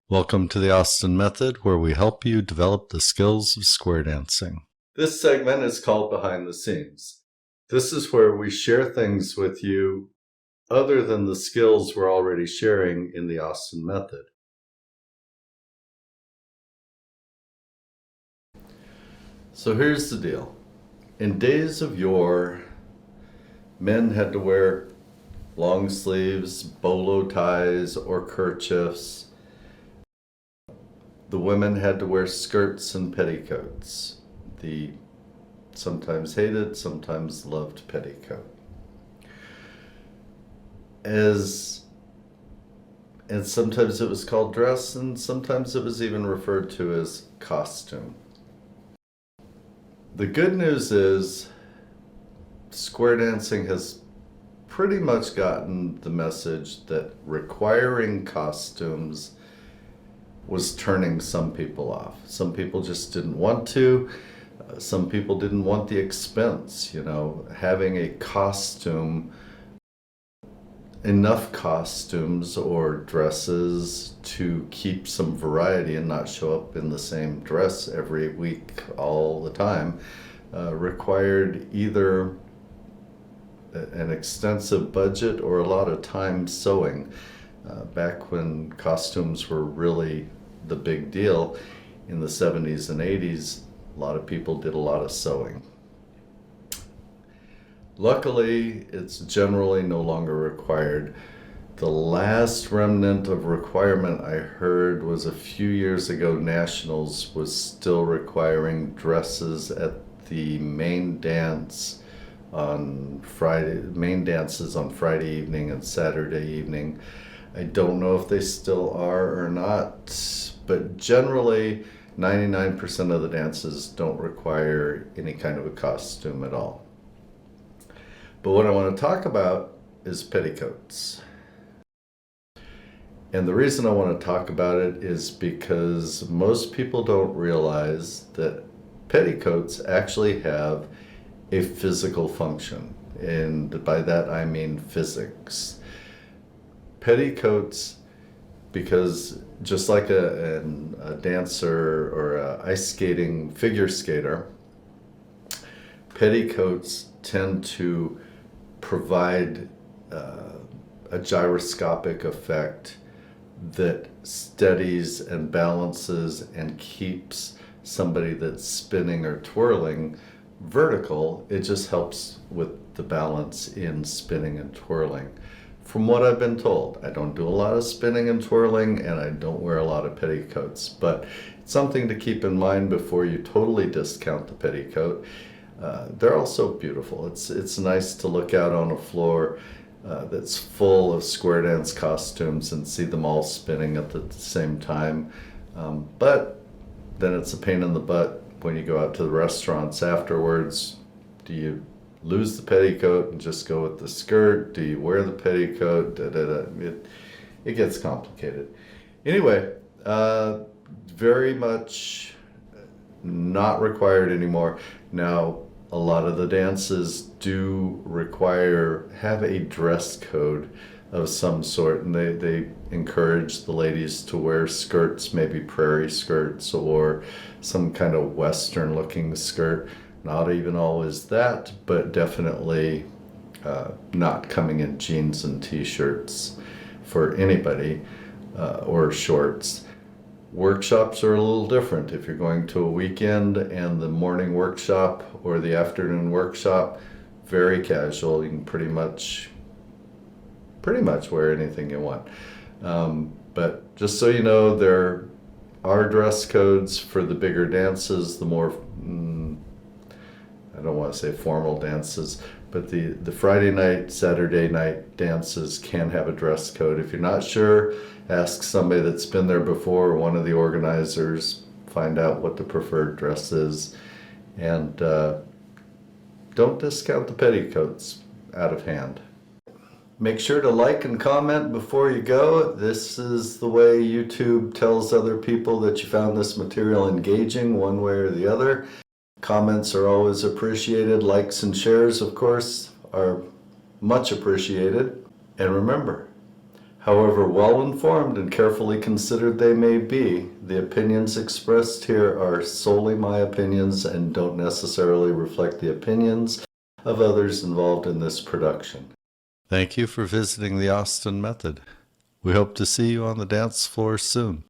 Welcome to the Austin Method, where we help you develop the skills of square dancing. This segment is called Behind the Scenes. This is where we share things with you other than the skills we're already sharing in the Austin Method. So here's the deal. In days of yore, men had to wear long sleeves, bolo ties, or kerchiefs. The women had to wear skirts and petticoats. The sometimes hated, sometimes loved petticoat. And sometimes it was called dress, and sometimes it was even referred to as costume. The good news is square dancing has pretty much gotten the message that requiring costumes was turning some people off. Some people just didn't want to. Some people didn't want the expense, having a costume, enough costumes or dresses to keep some variety and not show up in the same dress every week all the time, required either an extensive budget or a lot of time sewing. Back when costumes were really the big deal in the 70s and 80s, a lot of people did a lot of sewing. Luckily, it's generally no longer required. The last remnant of requirement I heard was a few years ago, Nationals was still requiring dresses at the main dances on Friday evening and Saturday evening. I don't know if they still are or not, but generally 99% of the dances don't require any kind of a costume at all. But what I want to talk about is petticoats. And the reason I want to talk about it is because most people don't realize that petticoats actually have a physical function. And by that I mean physics. Petticoats, because just like a dancer or a ice skating figure skater, petticoats tend to provide a gyroscopic effect that steadies and balances and keeps somebody that's spinning or twirling vertical. It just helps with the balance in spinning and twirling. From what I've been told, I don't do a lot of spinning and twirling, and I don't wear a lot of petticoats, but it's something to keep in mind before you totally discount the petticoat. They're also beautiful. It's nice to look out on a floor that's full of square dance costumes and see them all spinning at the same time. But then it's a pain in the butt when you go out to the restaurants afterwards. Do you lose the petticoat and just go with the skirt? Do you wear the petticoat? It gets complicated. Anyway, very much not required anymore. Now, a lot of the dances do have a dress code of some sort, and they encourage the ladies to wear skirts, maybe prairie skirts or some kind of Western looking skirt. Not even always that, but definitely not coming in jeans and t-shirts for anybody, or shorts. Workshops are a little different. If you're going to a weekend and the morning workshop or the afternoon workshop, very casual. You can pretty much wear anything you want. But just so you know, there are dress codes for the bigger dances, the more I don't want to say formal dances, but the Friday night, Saturday night dances can have a dress code. If you're not sure, ask somebody that's been there before, or one of the organizers. Find out what the preferred dress is. And don't discount the petticoats out of hand. Make sure to like and comment before you go. This is the way YouTube tells other people that you found this material engaging one way or the other. Comments are always appreciated. Likes and shares, of course, are much appreciated. And remember, However well-informed and carefully considered they may be, the opinions expressed here are solely my opinions and don't necessarily reflect the opinions of others involved in this production. Thank you for visiting the Austin Method. We hope to see you on the dance floor soon.